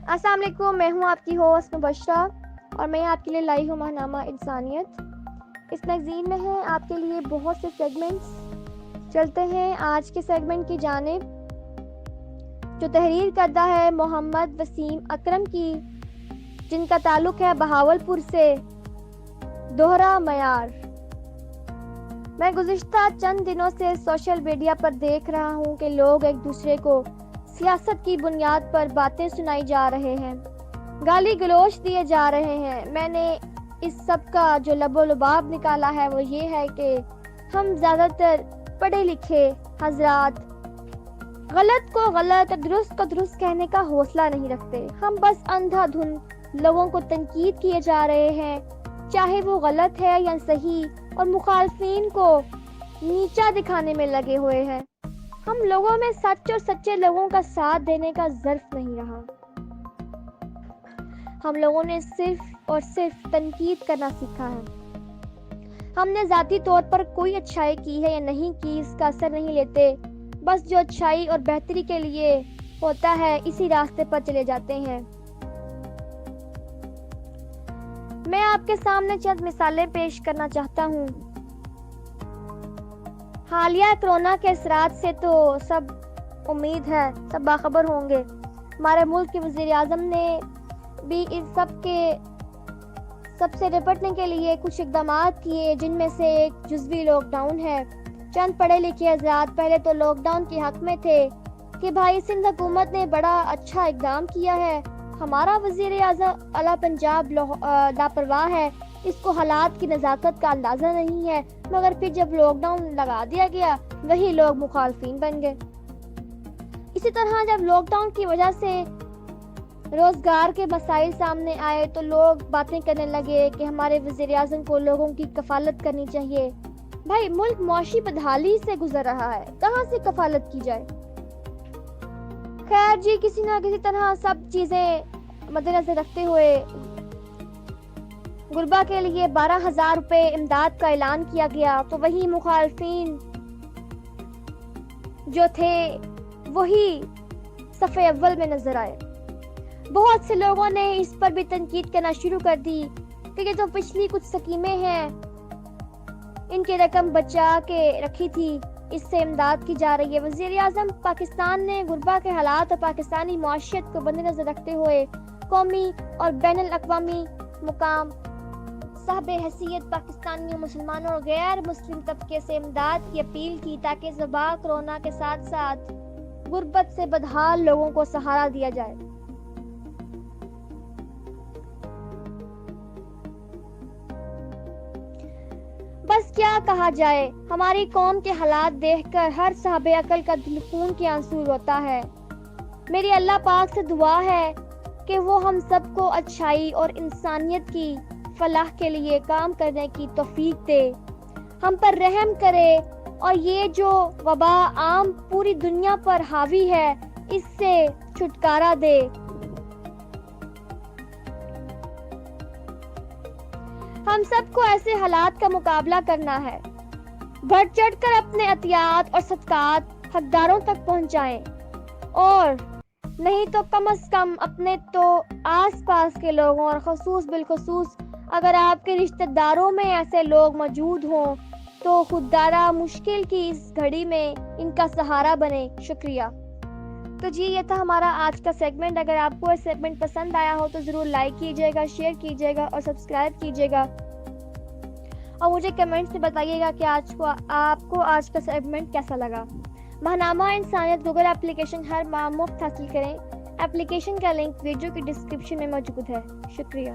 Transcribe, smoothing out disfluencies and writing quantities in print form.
السلام علیکم، میں ہوں آپ کی ہوسٹ مبشرہ اور میں آپ کے لیے لائی ہوں ماہنامہ انسانیت۔ اس میگزین میں ہیں آپ کے لیے بہت سے سیگمنٹس۔ چلتے ہیں آج کے سیگمنٹ کی جانب، جو تحریر کردہ ہے محمد وسیم اکرم کی، جن کا تعلق ہے بہاولپور سے۔ دوہرا معیار۔ میں گزشتہ چند دنوں سے سوشل میڈیا پر دیکھ رہا ہوں کہ لوگ ایک دوسرے کو سیاست کی بنیاد پر باتیں سنائی جا رہے ہیں، گالی گلوچ دیے جا رہے ہیں۔ میں نے اس سب کا جو لب و لباب نکالا ہے وہ یہ ہے کہ ہم زیادہ تر پڑھے لکھے حضرات غلط کو غلط اور درست کو درست کہنے کا حوصلہ نہیں رکھتے۔ ہم بس اندھا دھند لوگوں کو تنقید کیے جا رہے ہیں، چاہے وہ غلط ہے یا صحیح، اور مخالفین کو نیچا دکھانے میں لگے ہوئے ہیں۔ ہم لوگوں میں سچ اور سچے لوگوں کا ساتھ دینے کا ظرف نہیں رہا۔ ہم لوگوں نے صرف اور صرف تنقید کرنا سیکھا ہے۔ ہم نے ذاتی طور پر کوئی اچھائی کی ہے یا نہیں کی اس کا اثر نہیں لیتے، بس جو اچھائی اور بہتری کے لیے ہوتا ہے اسی راستے پر چلے جاتے ہیں۔ میں آپ کے سامنے چند مثالیں پیش کرنا چاہتا ہوں۔ حالیہ کورونا کے اثرات سے تو سب امید ہے سب باخبر ہوں گے۔ ہمارے ملک کے وزیر اعظم نے بھی اس سب سے نپٹنے کے لیے کچھ اقدامات کیے، جن میں سے ایک جزوی لاک ڈاؤن ہے۔ چند پڑھے لکھے حضرات پہلے تو لاک ڈاؤن کے حق میں تھے کہ بھائی سندھ حکومت نے بڑا اچھا اقدام کیا ہے، ہمارا وزیر اعظم اعلیٰ پنجاب لاپرواہ ہے، اس کو حالات کی نزاکت کا اندازہ نہیں ہے۔ مگر پھر جب لاک ڈاؤن لگا دیا گیا وہی لوگ مخالفین بن گئے۔ اسی طرح جب لاک ڈاؤن کی وجہ سے روزگار کے مسائل سامنے آئے تو لوگ باتیں کرنے لگے کہ ہمارے وزیر اعظم کو لوگوں کی کفالت کرنی چاہیے۔ بھائی ملک معاشی بدحالی سے گزر رہا ہے، کہاں سے کفالت کی جائے؟ خیر جی، کسی نہ کسی طرح سب چیزیں مد نظر رکھتے ہوئے غربا کے لیے 12,000 روپے امداد کا اعلان کیا گیا، تو وہی مخالفین جو تھے وہی صفحے اول میں نظر آئے۔ بہت سے لوگوں نے اس پر بھی تنقید کرنا شروع کر دی کہ یہ تو پچھلی کچھ سکیمیں ہیں، ان کی رقم بچا کے رکھی تھی، اس سے امداد کی جا رہی ہے۔ وزیر اعظم پاکستان نے غربا کے حالات اور پاکستانی معیشت کو مد نظر رکھتے ہوئے قومی اور بین الاقوامی مقام صاحب حیثیت پاکستانی مسلمانوں اور غیر مسلم طبقے سے امداد کی اپیل کی، تاکہ وبا کورونا کے ساتھ ساتھ غربت سے بدحال لوگوں کو سہارا دیا جائے۔ بس کیا کہا جائے، ہماری قوم کے حالات دیکھ کر ہر صاحب عقل کا دل خون کے آنسو روتا ہے۔ میری اللہ پاک سے دعا ہے کہ وہ ہم سب کو اچھائی اور انسانیت کی فلاح کے لیے کام کرنے کی توفیق دے، ہم پر رحم کرے اور یہ جو وبا عام پوری دنیا پر حاوی ہے اس سے چھٹکارا دے۔ ہم سب کو ایسے حالات کا مقابلہ کرنا ہے، بڑھ چڑھ کر اپنے عطیات اور صدقات حقداروں تک پہنچائیں، اور نہیں تو کم از کم اپنے تو آس پاس کے لوگوں اور بالخصوص اگر آپ کے رشتہ داروں میں ایسے لوگ موجود ہوں تو خوددارا مشکل کی اس گھڑی میں ان کا سہارا بنے۔ شکریہ۔ تو جی یہ تھا ہمارا آج کا سیگمنٹ۔ اگر آپ کو یہ سیگمنٹ پسند آیا ہو تو ضرور لائک کیجیے گا، شیئر کیجیے گا اور سبسکرائب کیجیے گا، اور مجھے کمنٹس میں بتائیے گا کہ آپ کو آج کا سیگمنٹ کیسا لگا۔ ماہنامہ انسانیت گوگل اپلیکیشن ہر ماہ مفت حاصل کریں۔ اپلیکیشن کا لنک ویڈیو کی ڈسکرپشن میں موجود ہے۔ شکریہ۔